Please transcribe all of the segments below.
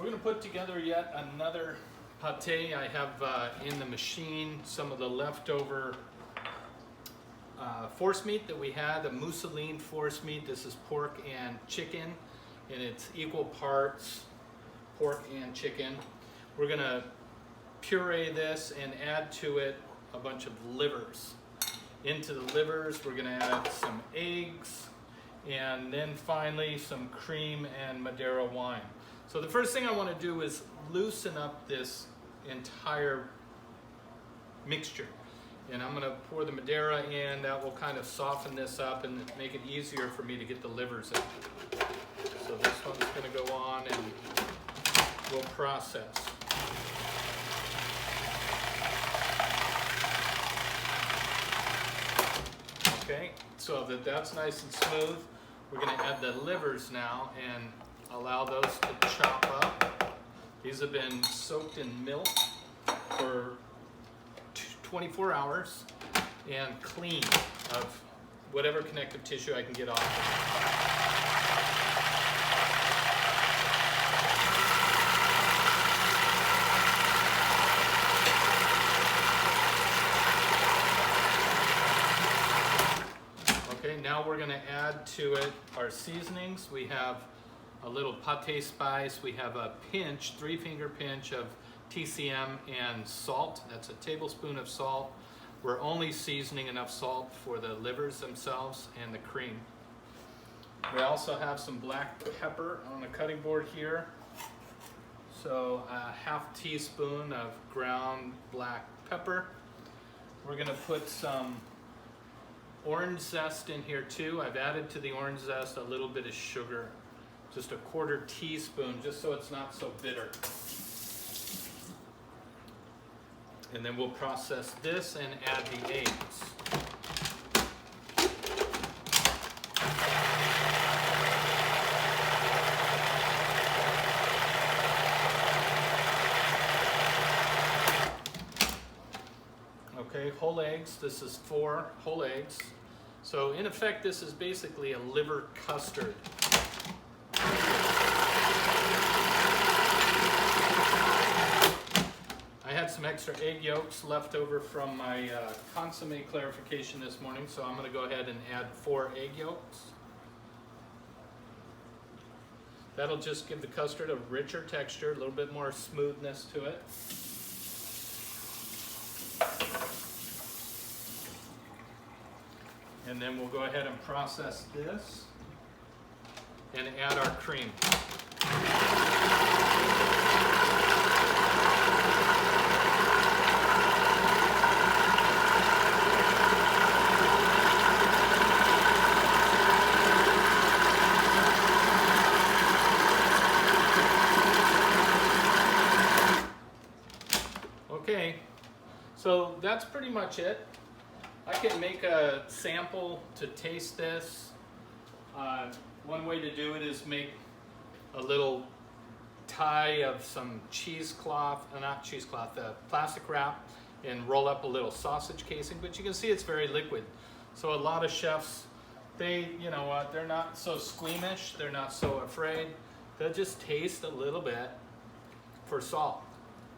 We're going to put together yet another pate. I have in the machine some of the leftover force meat that we had, the mousseline force meat. This is pork and chicken, and it's equal parts pork and chicken. We're going to puree this and add to it a bunch of livers. Into the livers, we're going to add some eggs, and then finally some cream and Madeira wine. So the first thing I want to do is loosen up this entire mixture. And I'm going to pour the Madeira in. That will kind of soften this up and make it easier for me to get the livers in. So this one's going to go on and we'll process. Okay, so that's nice and smooth. We're going to add the livers now and allow those to chop up. These have been soaked in milk for 24 hours and cleaned of whatever connective tissue I can get off. Okay, now we're going to add to it our seasonings. We have a little pate spice. We have a pinch, 3-finger pinch of TCM and salt. That's a tablespoon of salt. We're only seasoning enough salt for the livers themselves and the cream. We also have some black pepper on the cutting board here. So a half teaspoon of ground black pepper. We're going to put some orange zest in here too. I've added to the orange zest a little bit of sugar, just a 1/4 teaspoon, just so it's not so bitter. And then we'll process this and add the eggs. Okay, whole eggs. This is 4 whole eggs. So in effect, this is basically a liver custard. I had some extra egg yolks left over from my consomme clarification this morning, so I'm going to go ahead and add 4 egg yolks. That'll just give the custard a richer texture, a little bit more smoothness to it. And then we'll go ahead and process this and add our cream. Okay, so that's pretty much it. I can make a sample to taste this. One way to do it is make a little tie of some cheesecloth, plastic wrap, and roll up a little sausage casing. But you can see it's very liquid. So a lot of chefs, you know what, they're not so squeamish, they're not so afraid. They'll just taste a little bit for salt.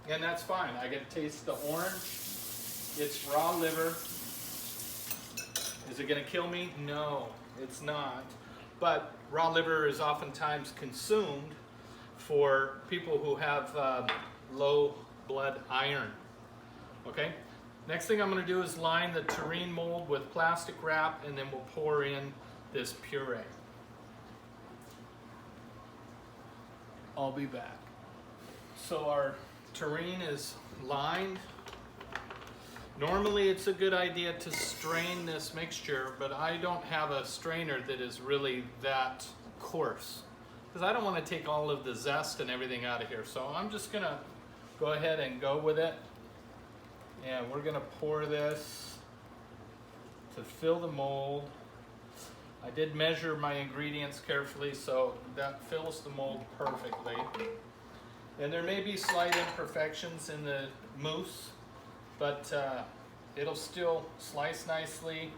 And that's fine. I get to taste the orange. It's raw liver. Is it going to kill me? No, it's not. But raw liver is oftentimes consumed for people who have low blood iron. Okay? Next thing I'm going to do is line the terrine mold with plastic wrap, and then we'll pour in this puree. I'll be back. So our terrine is lined. Normally it's a good idea to strain this mixture, but I don't have a strainer that is really that coarse, because I don't want to take all of the zest and everything out of here. So I'm just going to go ahead and go with it. And we're going to pour this to fill the mold. I did measure my ingredients carefully, so that fills the mold perfectly. And there may be slight imperfections in the mousse, but it'll still slice nicely,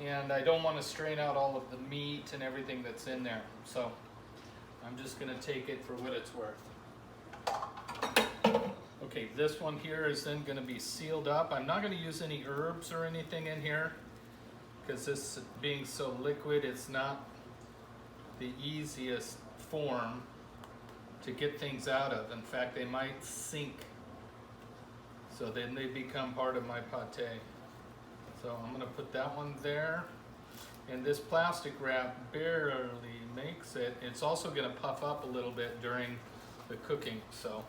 and I don't want to strain out all of the meat and everything that's in there. So I'm just going to take it for what it's worth. Okay, this one here is then going to be sealed up. I'm not going to use any herbs or anything in here because this being so liquid, it's not the easiest form to get things out of. In fact, they might sink. So then they become part of my pate. So I'm going to put that one there. And this plastic wrap barely makes it. It's also going to puff up a little bit during the cooking. So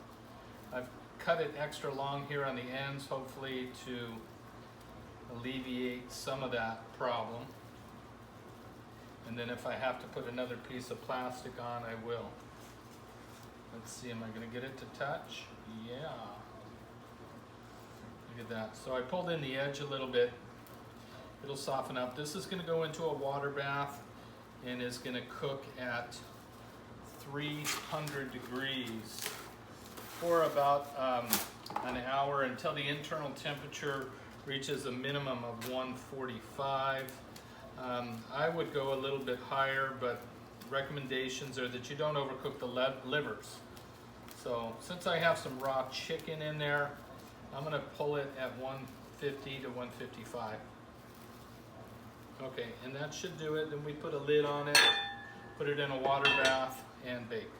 I've cut it extra long here on the ends, hopefully to alleviate some of that problem. And then if I have to put another piece of plastic on, I will. Let's see, am I going to get it to touch? Yeah. Look at that. So I pulled in the edge a little bit. It'll soften up. This is going to go into a water bath and is going to cook at 300 degrees for about an hour until the internal temperature reaches a minimum of 145. I would go a little bit higher, but recommendations are that you don't overcook the livers. So since I have some raw chicken in there, I'm going to pull it at 150 to 155. Okay, and that should do it. Then we put a lid on it, put it in a water bath, and bake.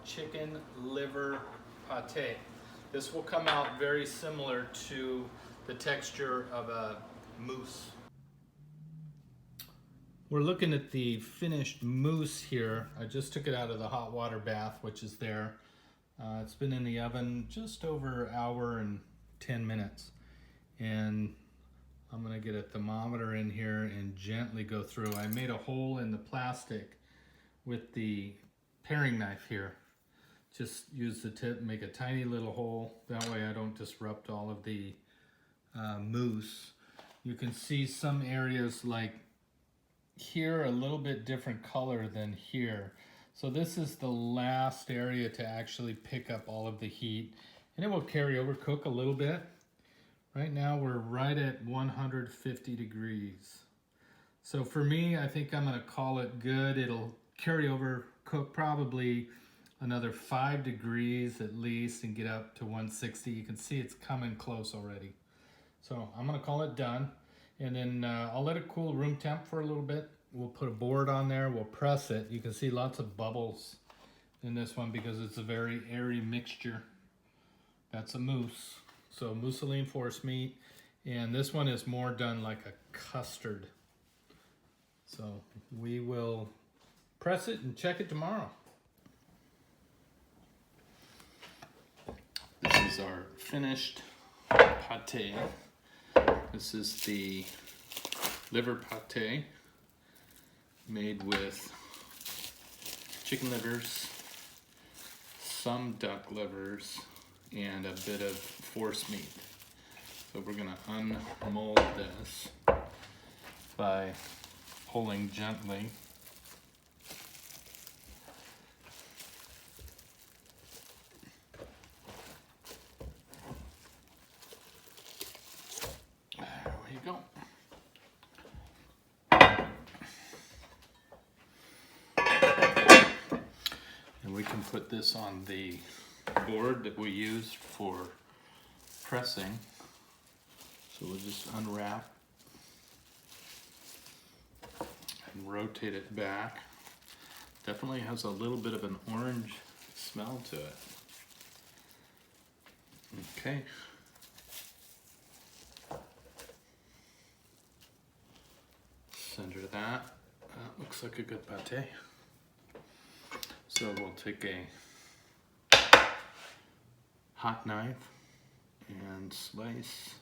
Chicken liver pate. This will come out very similar to the texture of a mousse. We're looking at the finished mousse here. I just took it out of the hot water bath, which is there. It's been in the oven just over an hour and 10 minutes. And I'm gonna get a thermometer in here and gently go through. I made a hole in the plastic with the paring knife here. Just use the tip, make a tiny little hole. That way I don't disrupt all of the mousse. You can see some areas like here a little bit different color than here. So this is the last area to actually pick up all of the heat, and it will carry over, cook a little bit. Right now we're right at 150 degrees. So for me, I think I'm gonna call it good. It'll carry over, cook probably another 5 degrees at least and get up to 160. You can see it's coming close already. So I'm gonna call it done. And then I'll let it cool room temp for a little bit. We'll put a board on there, we'll press it. You can see lots of bubbles in this one because it's a very airy mixture. That's a mousse. So mousseline force meat. And this one is more done like a custard. So we will press it and check it tomorrow. This is our finished pate. This is the liver pate made with chicken livers, some duck livers, and a bit of force meat. So we're gonna unmold this by pulling gently. There we go. And we can put this on the board that we used for pressing. So we'll just unwrap and rotate it back. Definitely has a little bit of an orange smell to it. Okay. Center that. That looks like a good pate. So we'll take a hot knife and slice.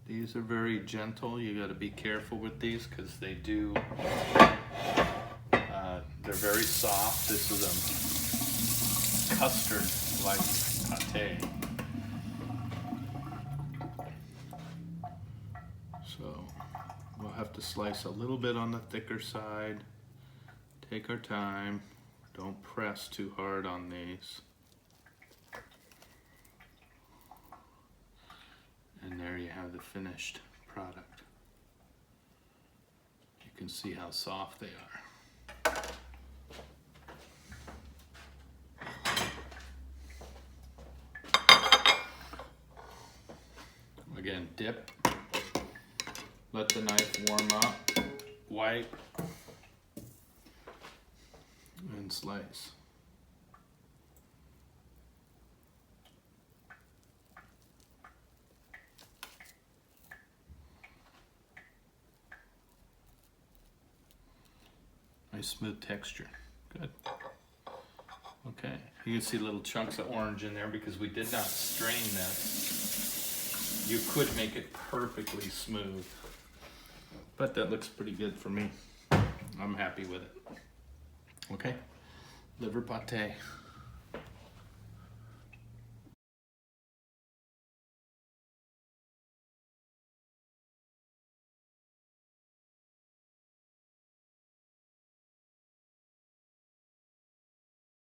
These are very gentle. You got to be careful with these because they do, they're very soft. This is a custard-like pate. So we'll have to slice a little bit on the thicker side. Take our time. Don't press too hard on these. And there you have the finished product. You can see how soft they are. dip. Let the knife warm up. Wipe. And slice. Nice smooth texture. Good. Okay, you can see little chunks of orange in there because we did not strain this. You could make it perfectly smooth, but that looks pretty good for me. I'm happy with it. Okay, liver pate.